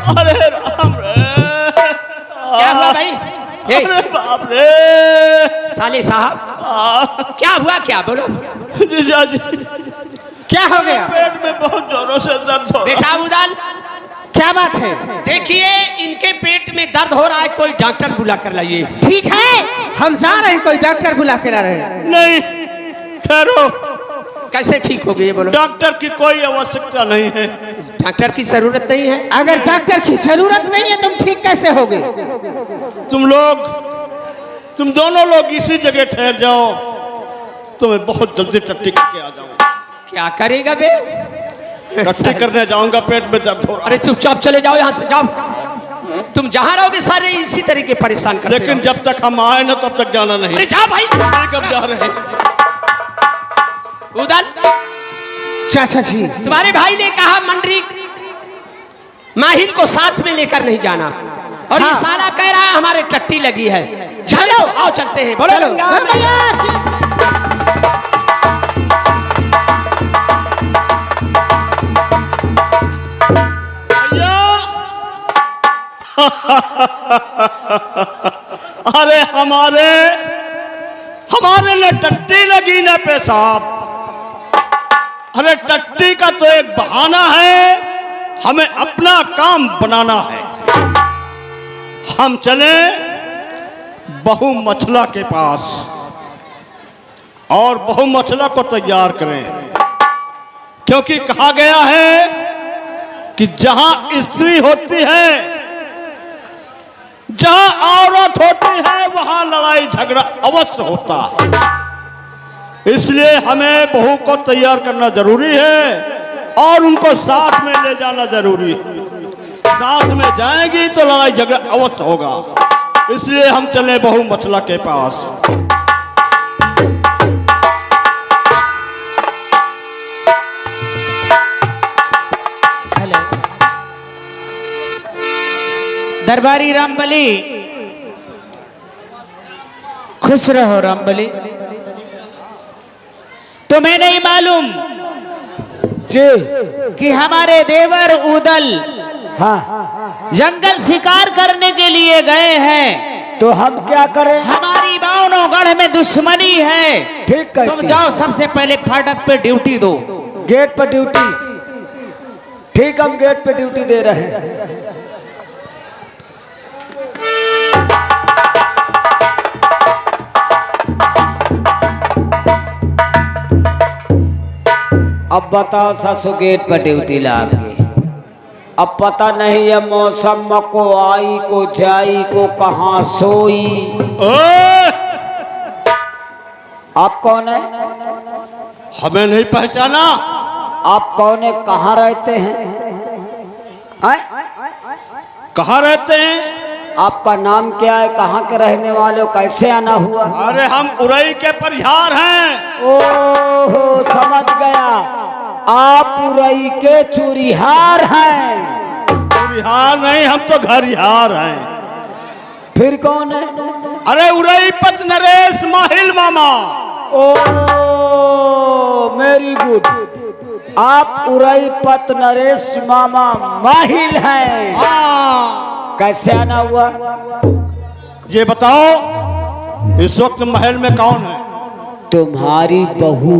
अरे राम रे, क्या हुआ भाई? अरे बाप रे, साले साहब क्या हुआ, क्या बोलो? जीजा जी क्या हो गया? पेट में बहुत जोरों से दर्द हो रहा बेटा उदाल, क्या बात है? देखिए इनके पेट में दर्द हो रहा है, कोई डॉक्टर बुला कर लाइए। ठीक है, हम जा रहे हैं, कोई डॉक्टर बुला के ला रहे हैं। नहीं, ठहरो, कैसे ठीक हो गए ये बोलो? डॉक्टर की कोई आवश्यकता नहीं है। डॉक्टर की जरूरत नहीं है? अगर डॉक्टर की जरूरत नहीं है तुम ठीक कैसे होगे? तुम दोनों लोग इसी जगह ठहर जाओ, तो मैं बहुत जल्दी टट्टी करके आ जाऊंगा। क्या करेगा बे? टट्टी करने जाऊंगा, पेट में दर्द हो रहा अरे चुपचाप चले जाओ यहाँ से, जाओ। तुम जहाँ रहोगे सारे इसी तरीके परेशान करते लेकिन रहो। जब तक हम आए ना तब तक जाना नहीं। अरे जाओ भाई। कब जा रहे हैं? उदल, चाचा जी तुम्हारे भाई ने कहा मंडरी माहिल को साथ में लेकर नहीं जाना, और ये हाँ। साला कह रहा है हमारे टट्टी लगी है। चलो आओ चलते हैं, बोलो। अरे हमारे न टट्टी लगी न पेशाब। अरे टट्टी का तो एक बहाना है, हमें अपना काम बनाना है। हम चले बहु मछला के पास और बहु मछला को तैयार करें, क्योंकि कहा गया है कि जहां स्त्री होती है, जहां औरत होती है, वहां लड़ाई झगड़ा अवश्य होता है। इसलिए हमें बहू को तैयार करना जरूरी है और उनको साथ में ले जाना जरूरी है। साथ में जाएगी तो लड़ाई झगड़ा अवश्य होगा। इसलिए हम चले बहू मछला के पास। हेलो दरबारी रामबली, खुश रहो रामबली। तुम्हें नहीं मालूम जी कि हमारे देवर उदल हाँ, जंगल शिकार करने के लिए गए हैं? तो हम क्या करें? हमारी बावनोगढ़ में दुश्मनी है। ठीक तुम कहती जाओ, सबसे पहले फाटक पे ड्यूटी दो। गेट पर ड्यूटी। ठीक, हम गेट पे ड्यूटी दे रहे हैं। अब बताओ सासू, गेट पर ड्यूटी लागे। अब पता नहीं है मौसम को आई को जाई को कहाँ सोई। ओए! आप कौन है? हमें नहीं पहचाना? आप कौन है? कहाँ रहते हैं? आए? कहाँ रहते हैं? आपका नाम क्या है? कहाँ के रहने वाले हो? कैसे आना हुआ? अरे हम उरई के परिहार हैं। ओहो, समझ गया, आप उरई के चूरिहार हैं। परिहार नहीं, हम तो घरिहार हैं। फिर कौन है? अरे उरई पत नरेश माहिल मामा। ओ मेरी गुड, आप उरई पत नरेश मामा माहिल हैं। हाँ, कैसे आना हुआ? ये बताओ इस वक्त महल में कौन है? तुम्हारी बहू,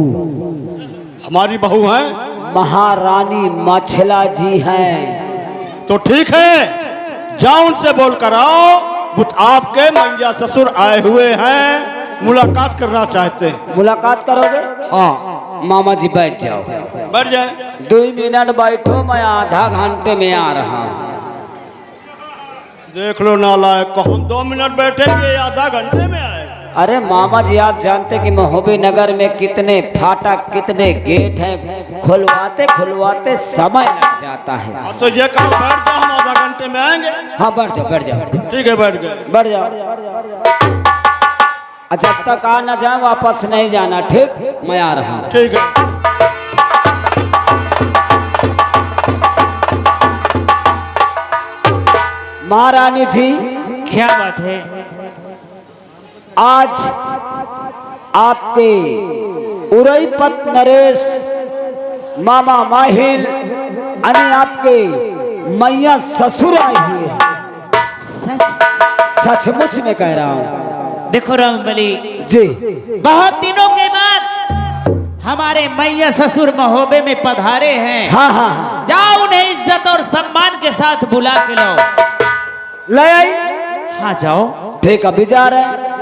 हमारी बहू है। महारानी मछला जी हैं। तो ठीक है, जाओ उनसे बोल कर आओ, आपके मैया ससुर आए हुए हैं, मुलाकात करना चाहते हैं। मुलाकात करोगे? हाँ, मामा जी बैठ जाओ। बैठ जाए। 2 मिनट बैठो, मैं आधा घंटे में आ रहा हूँ। देख लो नालायक को, हम 2 मिनट बैठेंगे, आधा घंटे में आएगा। अरे मामा जी, आप जानते कि महोबी नगर में कितने फाटक, कितने गेट हैं, खुलवाते खुलवाते समय लग जाता है। हाँ, तो ये कहो बैठ जाओ, हम आधा घंटे में आएंगे। हाँ बैठ जाओ, बैठ जाओ। ठीक है, बैठ गए। बैठ जाओ। जब तक आ न जाए वापस नहीं जाना, ठीक? मैं आ रहा हूँ। ठीक है। महारानी जी, क्या बात है? आज आपके उरईपत नरेश मामा माहिल यानी आपके मैया ससुर आई हुई है। सच? सचमुच में कह रहा हूँ। देखो रामबली जी। बहुत दिनों के बाद हमारे मैया ससुर महोबे में पधारे हैं। हाँ हाँ हाँ। जाओ उन्हें इज्जत और सम्मान के साथ बुला के लाओ। ले आई। हाँ जाओ। ठीक, अभी जा रहे हैं।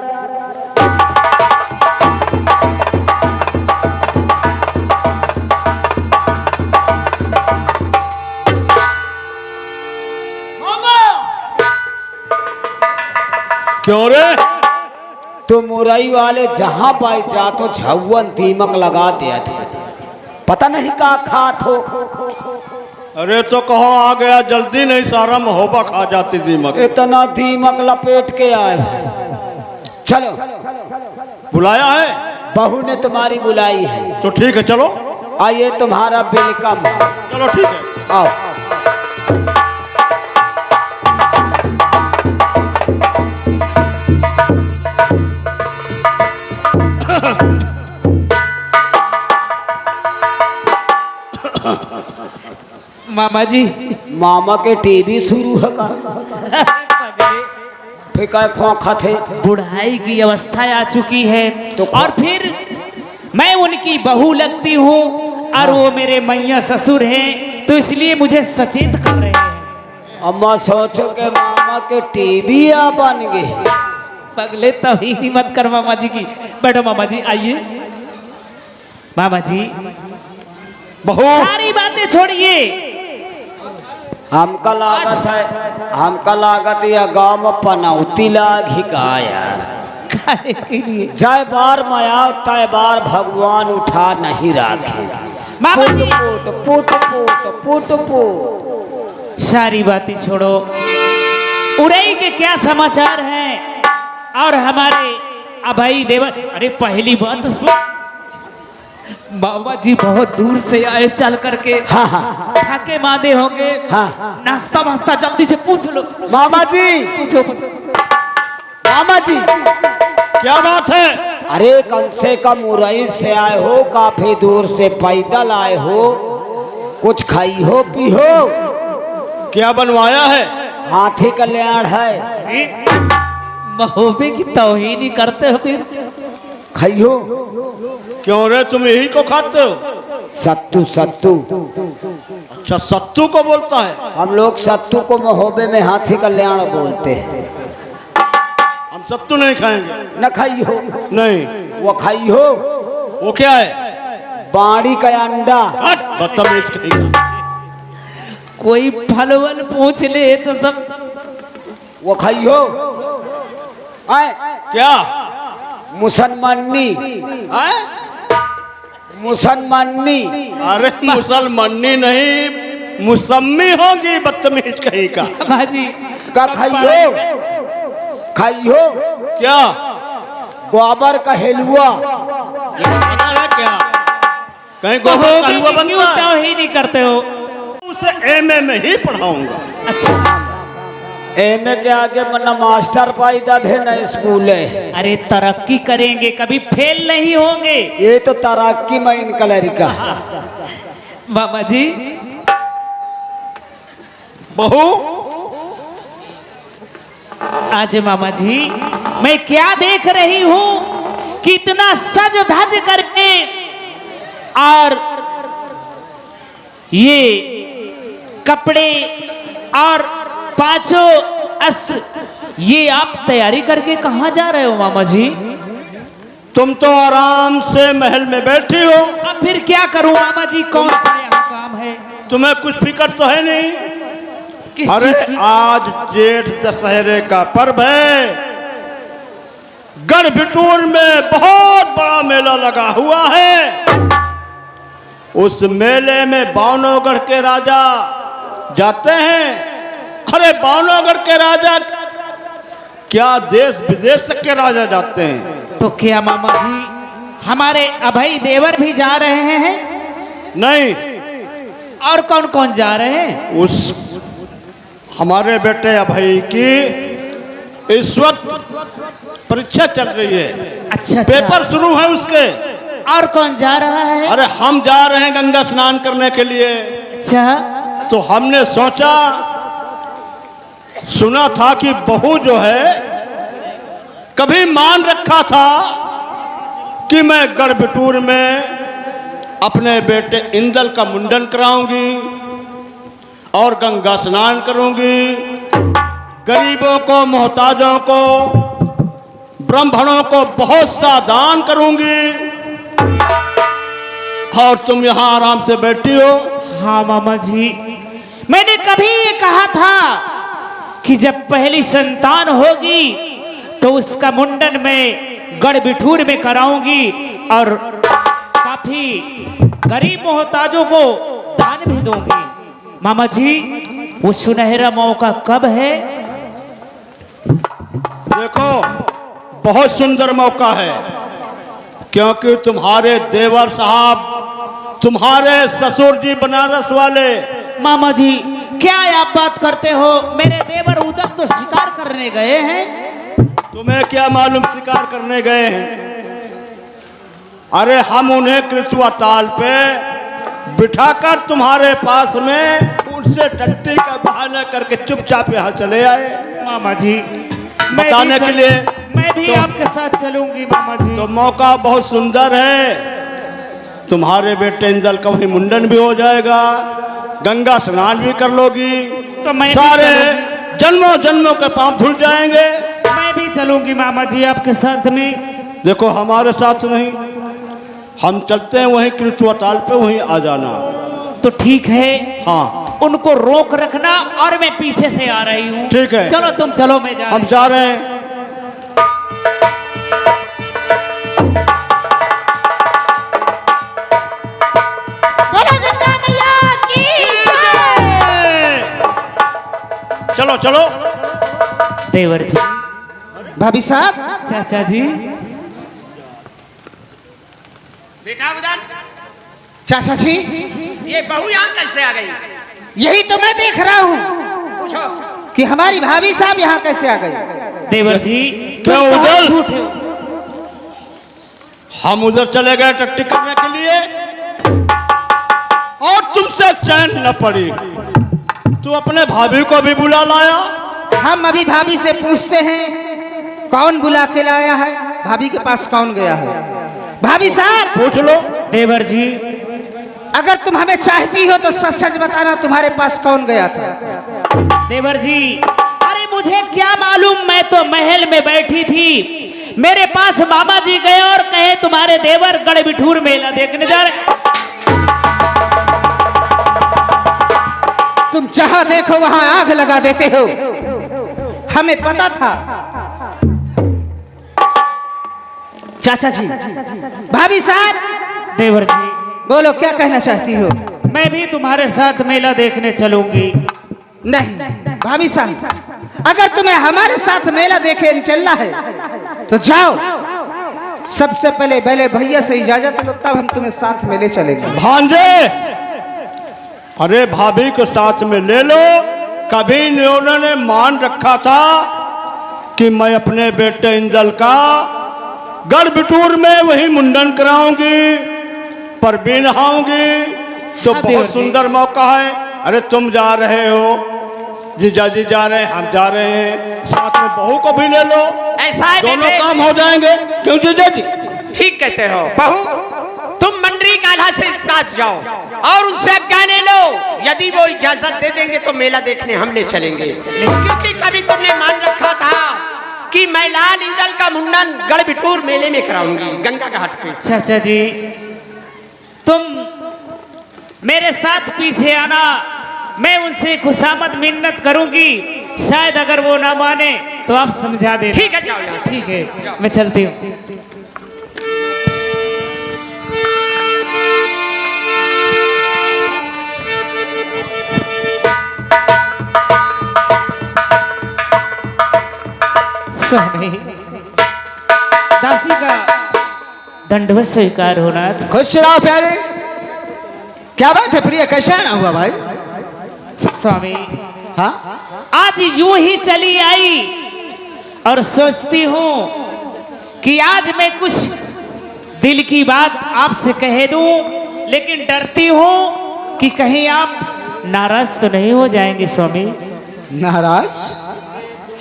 क्यों रे? तो मुरई वाले जहां पाई जा तो झवन दीमक लगा दिया था। पता नहीं का खात हो। अरे तो कहो आ गया जल्दी, नहीं सारा महोबा खा जाती दीमक। इतना दीमक लपेट के आए। चलो, बुलाया है? बहू ने तुम्हारी बुलाई है। तो ठीक है चलो। आइए, तुम्हारा वेलकम। चलो ठीक है, आओ। मामा जी। मामा के टीवी शुरू है का? फिर क्या खोखा थे? बुढ़ाई की अवस्था आ चुकी है तो और फिर मैं उनकी बहू लगती हूँ और वो मेरे मैया ससुर हैं, तो इसलिए मुझे सचेत कर रहे हैं। अम्मा सोचो के मामा के टीवी आ बन गए। पगले तभी मत कर मामा जी की। बैठो मामा जी, आइए। मामा जी बहू सारी बातें छोड़िए। हमका लागत है, हमका लागत या गांव में पनौती लागी का यार। खाने के लिए जय बार माया तय बार भगवान उठा नहीं राखे। मामा पुट जी पुट पुट पुट पुट पुट। सारी बातें छोड़ो। उड़ई के क्या समाचार हैं और हमारे अभय देवर। अरे पहली बात तो सुन, बाबा जी बहुत दूर से आए चल करके। हाँ हाँ थके मादे होंगे। हाँ। नाश्ता वास्ता जल्दी से पूछ लो। मामा जी, पूछो पूछो। मामा जी, क्या बात है? अरे कम से कम मुरई से आए हो, काफी दूर से पैदल आए हो, कुछ खाई हो पी हो? क्या बनवाया है? हाथी कल्याण है। महोबे की तौहीन ही करते हो फिर। खाई हो? क्यों रे, तुम यही को खाते हो? सत्तू सत्तू। अच्छा, सत्तू को बोलता है? हम लोग सत्तू को महोबे में हाथी कल्याण बोलते हैं। हम सत्तू नहीं खाएंगे। न खाई हो? नहीं। वो खाई हो? वो क्या है? बाड़ी का अंडा। हट, बदतमीज कहेगा। कोई फल वल पूछ ले तो सब। वो खाई हो? आए? क्या? मुसलमानी। आए? मुसलमानी। अरे मुसलमानी नहीं, मुसम्मी होगी, बदतमीज कहीं का। बाजी का खाई हो? खाई हो? क्या? गोबर का हलवा। ये पता है क्या? कहीं गोबर का हलवा क्यों बनता है? तौहीन ही करते हो? उसे एमए में ही पढ़ाऊंगा। अच्छा, एमए के आगे मना मास्टर पैदा भे न स्कूल है। अरे तरक्की करेंगे, कभी फेल नहीं होंगे। ये तो तरक्की में इनका लड़का। मामा जी बहू आज मामा जी मैं क्या देख रही हूँ कि इतना सज धज करके और ये कपड़े और पांचों अस्त्र ये आप तैयारी करके कहाँ जा रहे हो मामा जी? तुम तो आराम से महल में बैठी हो। अब फिर क्या करूं मामा जी, कौन सा यहाँ काम है? तुम्हें कुछ फिक्र तो है नहीं? किस अरे चीज की? आज जेठ दशहरे का पर्व है। गढ़ बिटूर में बहुत बड़ा मेला लगा हुआ है। उस मेले में बावनगढ़ के राजा जाते हैं। अरे बावनगढ़ के राजा क्या, देश विदेश के राजा जाते हैं। तो क्या मामा जी हमारे अभय देवर भी जा रहे हैं? नहीं, और कौन कौन जा रहे हैं? उस हमारे बेटे अभय की इस वक्त परीक्षा चल रही है। अच्छा, पेपर शुरू है उसके। और कौन जा रहा है? अरे हम जा रहे हैं गंगा स्नान करने के लिए। अच्छा, तो हमने सोचा, सुना था कि बहू जो है कभी मान रखा था कि मैं गढ़बिटूर में अपने बेटे इंदल का मुंडन कराऊंगी और गंगा स्नान करूंगी, गरीबों को, मोहताजों को, ब्राह्मणों को बहुत सा दान करूंगी, और तुम यहां आराम से बैठी हो। हाँ मामा जी, मैंने कभी ये कहा था कि जब पहली संतान होगी तो उसका मुंडन मैं गढ़बिठूर में कराऊंगी और काफी गरीब मोहताजों को दान भी दूंगी। मामा जी, वो सुनहरा मौका कब है? देखो, बहुत सुंदर मौका है, क्योंकि तुम्हारे देवर साहब, तुम्हारे ससुर जी बनारस वाले। मामा जी, क्या आप बात करते हो? मेरे देवर उधर तो शिकार करने गए हैं। तुम्हें क्या मालूम शिकार करने गए हैं? अरे हम उन्हें कृतुआ ताल पे बिठाकर तुम्हारे पास में उनसे टट्टी का बहाना करके चुपचाप यहाँ चले आए। मामा जी, बताने के लिए मैं भी तो, आपके साथ चलूंगी मामा जी। तो मौका बहुत सुंदर है, तुम्हारे बेटे इंदल का वही मुंडन भी हो जाएगा, गंगा स्नान भी कर लोगी, तो मैं सारे जन्मों जन्मों के पाप धुल जाएंगे। मैं भी चलूंगी मामा जी आपके साथ में। देखो, हमारे साथ नहीं, हम चलते हैं वहीं कृतुआ ताल पे, वहीं आ जाना। तो ठीक है, हाँ, उनको रोक रखना और मैं पीछे से आ रही हूँ। ठीक है। चलो तुम चलो, मैं जा हम जा रहे हैं। बोलो गंगा मैया की चलो चलो। देवर जी, भाभी साहब, चाचा जी, बेटा उधर, चाचा जी, ये बहू यहाँ कैसे आ गई? यही तो मैं देख रहा हूँ पूछो। कि हमारी भाभी साहब यहाँ कैसे आ गई। देवर जी, क्या तुम कहाँ उधर? झूठे हो? हम उधर चले गए टट्टी करने के लिए और तुमसे चैन न पड़ी, तू अपने भाभी को भी बुला लाया। हम अभी भाभी से पूछते हैं कौन बुला के लाया है, भाभी के पास कौन गया है। भाभी साहब, पूछ लो। देवर जी, अगर तुम हमें चाहती हो तो सच सच बताना, तुम्हारे पास कौन गया था। देवर जी, अरे मुझे क्या मालूम, मैं तो महल में बैठी थी, मेरे पास मामा जी गए और कहे तुम्हारे देवर गढ़बिठूर मेला देखने जा रहे। तुम जहां देखो वहां आग लगा देते हो, हमें पता था। चाचा जी, भाभी साहब, देवर जी, बोलो क्या कहना चाहती हो। मैं भी तुम्हारे साथ मेला देखने चलूंगी। नहीं भाभी साहब, अगर तुम्हें हमारे साथ मेला देखे चलना है तो जाओ, सबसे पहले भैया से इजाजत लो, तब हम तुम्हें साथ में ले चलेंगे। भांजे, अरे भाभी को साथ में ले लो। कभी उन्होंने मान रखा था कि मैं अपने बेटे इंदल का गढ़बिठूर में वही मुंडन कराऊंगी, पर भी नहाऊंगी, तो हाँ, देवर बहुत जी। सुंदर मौका है। अरे तुम जा रहे हो, जीजा जी जा रहे हैं, हम जा रहे हैं, साथ में बहू को भी ले लो, ऐसा है दोनों बेटे? काम हो जाएंगे। क्यों जीजा जी? ठीक कहते हो। बहू, तुम मंडरी काल्हा से पास जाओ और उनसे आज्ञा ले लो, यदि वो इजाजत दे देंगे तो मेला देखने हम ले चलेंगे। क्योंकि कभी तुमने मान रखा था कि मैं लाल इंदल का मुंडन गढ़बिठूर मेले में कराऊंगी, गंगा घाट पे। चाचा जी, तुम मेरे साथ पीछे आना, मैं उनसे खुशामद मिन्नत करूंगी, शायद अगर वो ना माने तो आप समझा देना। ठीक है, जाओ यहाँ से। ठीक है, मैं चलती हूँ। स्वामी, दासी का दंडवत स्वीकार होना। खुश रहो प्यारे। क्या बात है प्रिय, कैसे आना हुआ भाई। स्वामी, हाँ, आज यूं ही चली आई और सोचती हूं कि आज मैं कुछ दिल की बात आपसे कह दूं, लेकिन डरती हूं कि कहीं आप नाराज तो नहीं हो जाएंगे स्वामी? नाराज?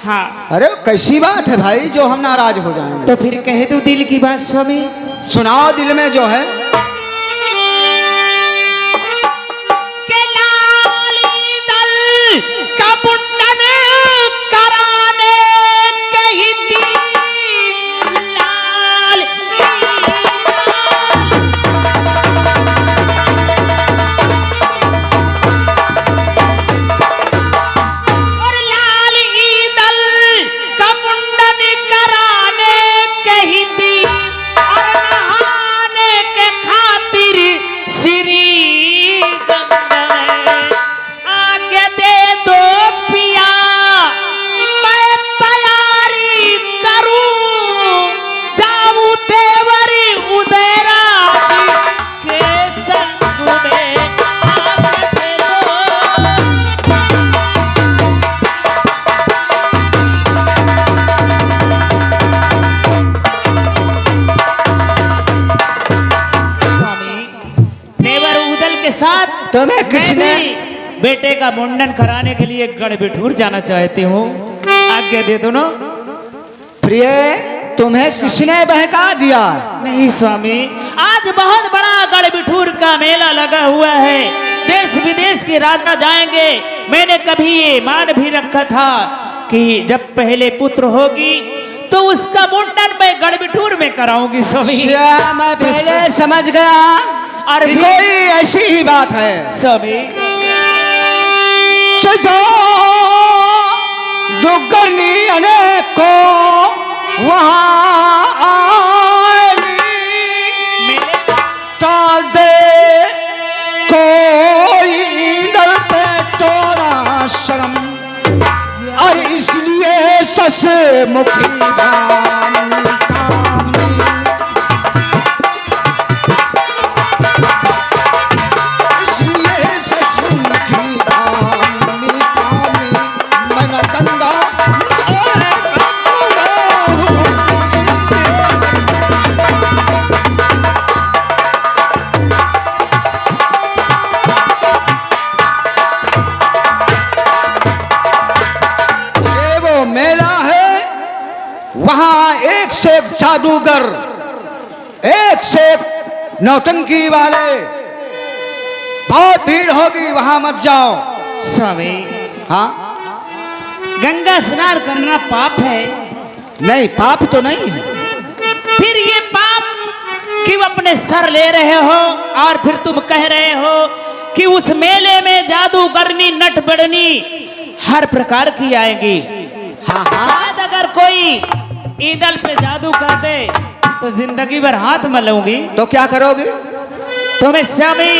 हाँ। अरे कैसी बात है भाई जो हम नाराज हो जाएंगे? तो फिर कह दो दिल की बात स्वामी। सुनाओ दिल में जो है। के लाली दल का मुंडन कराने के ही लाल और लाल ईदल का मुंडन कराने के ही और नहाने के खातिर श्री गंगा में आके दे दो पिया, मैं तैयारी करूं, जाऊं देवरी उदयराज के संग में आके दे दो। स्वामी, देवर उदल के साथ तुम्हें किसने- मैं भी बेटे का मुंडन कराने के लिए गढ़बिठूर जाना चाहती हूँ, आज्ञा दे दो ना। प्रिय, तुम्हें किसने बहका दिया? नहीं स्वामी, आज बहुत बड़ा गढ़बिठूर का मेला लगा हुआ है, देश विदेश के राजा जाएंगे। मैंने कभी ये मान भी रखा था कि जब पहले पुत्र होगी तो उसका मुंडन मैं गढ़बिठूर में कराऊंगी स्वामी। अच्छा, मैं पहले समझ गया और कि भी- कोई ऐसी ही बात है। स्वामी चलो दुगनी अनेको वहाँ आएगी, मेरे टाल दे कोई दल पे तोड़ा शर्म, और इसलिए सस मुखी बानी कामनी, इसलिए सस मुखी बानी कामनी, मन कंदा ये वो मेला है, वहां एक से एक जादूगर, एक से एक नौटंकी वाले, बहुत भीड़ होगी, वहां मत जाओ। स्वामी, हाँ, गंगा स्नान करना पाप है? नहीं पाप तो नहीं है। फिर ये पाप क्यों अपने सर ले रहे हो और फिर तुम कह रहे हो कि उस मेले में जादूगरनी नट बड़नी हर प्रकार की आएगी? हाँ हाँ, शायद अगर कोई ईदल पे जादू कर दे तो जिंदगी भर हाथ में लूंगी। तो क्या करोगे? तुम्हें स्वामी,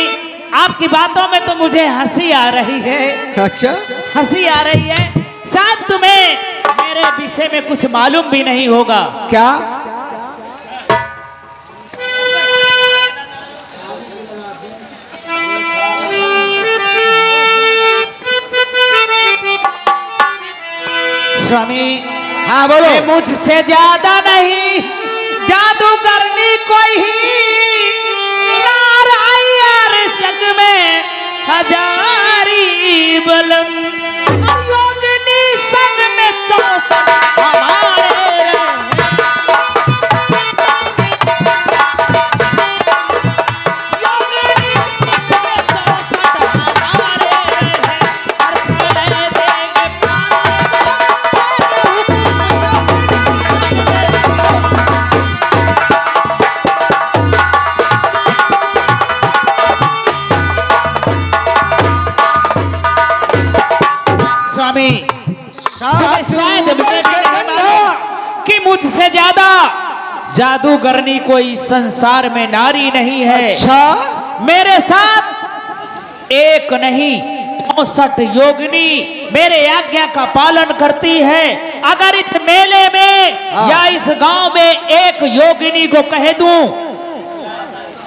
आपकी बातों में तो मुझे हंसी आ रही है, अच्छा, हंसी आ रही है। शायद तुम्हें मेरे विषय में कुछ मालूम भी नहीं होगा। क्या? स्वामी, हाँ बोलो। ये मुझसे ज्यादा नहीं जादू करनी कोई नारायण जग में हजारी बलम, और योगिनी संग में 64 हमारे रहे। योगिनी संग में 64 हमारे रहे, और बोले देंगे स्वामी, शायद मुझे भी नहीं मालूम कि मुझसे ज्यादा जादूगरनी कोई संसार में नारी नहीं है। अच्छा, मेरे साथ एक नहीं 64 योगिनी मेरे आज्ञा का पालन करती है। अगर इस मेले में हाँ। या इस गांव में एक योगिनी को कह दूं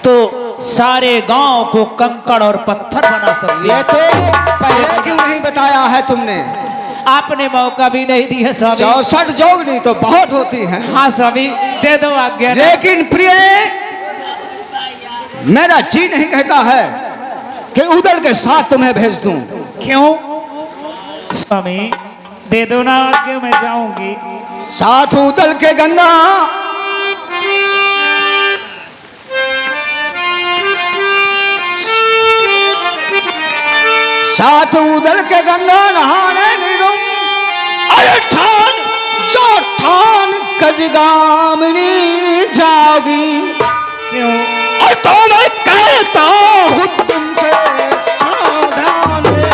तो सारे गांव को कंकड़ और पत्थर बना सकती ये है। तो पहले क्यों नहीं बताया है तुमने? आपने मौका भी नहीं दिया स्वामी। 64 जोगनी तो बहुत होती हैं। हाँ स्वामी, दे दो आज्ञा। लेकिन प्रिय, मेरा जी नहीं कहता है कि उदल के साथ तुम्हें भेज दूं। क्यों स्वामी? दे दो ना आज्ञा, मैं जाऊंगी। साथ उदल के गंगा साथ उदल के गंगा नहाने गई तुम। अरे ठान जो ठान कजगामिनी जाओगी। क्यों? और तो मैं कहता हूँ तुमसे सावधान रहे।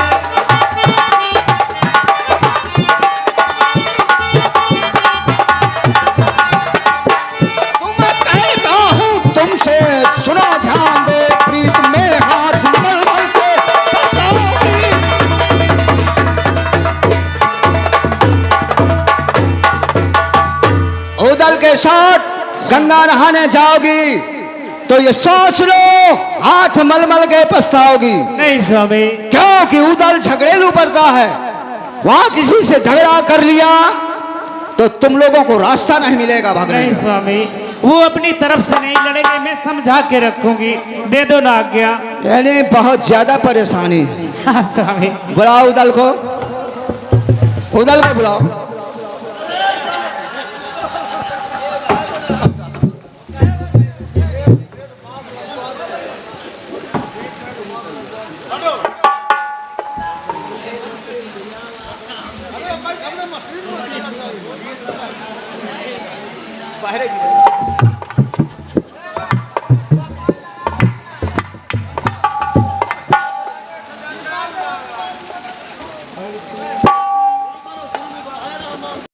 तुम्हें कहता हूँ तुमसे सुनो ध्यान दे, प्रीत में हाथ मल मल के फंसाओगी। उदल के साथ गंगा नहाने जाओगी तो ये सोच लो हाथ मलमल के पछताओगी। नहीं स्वामी। क्योंकि उदल झगड़ेलू पड़ता है, वहां किसी से झगड़ा कर लिया तो तुम लोगों को रास्ता नहीं मिलेगा भागने नहीं का। स्वामी, वो अपनी तरफ से नहीं लड़ेंगे, मैं समझा के रखूंगी। दे दो ना आज्ञा। यानी बहुत ज्यादा परेशानी है। हाँ स्वामी। बुलाओ उदल को, उदल को बुलाओ। बाहर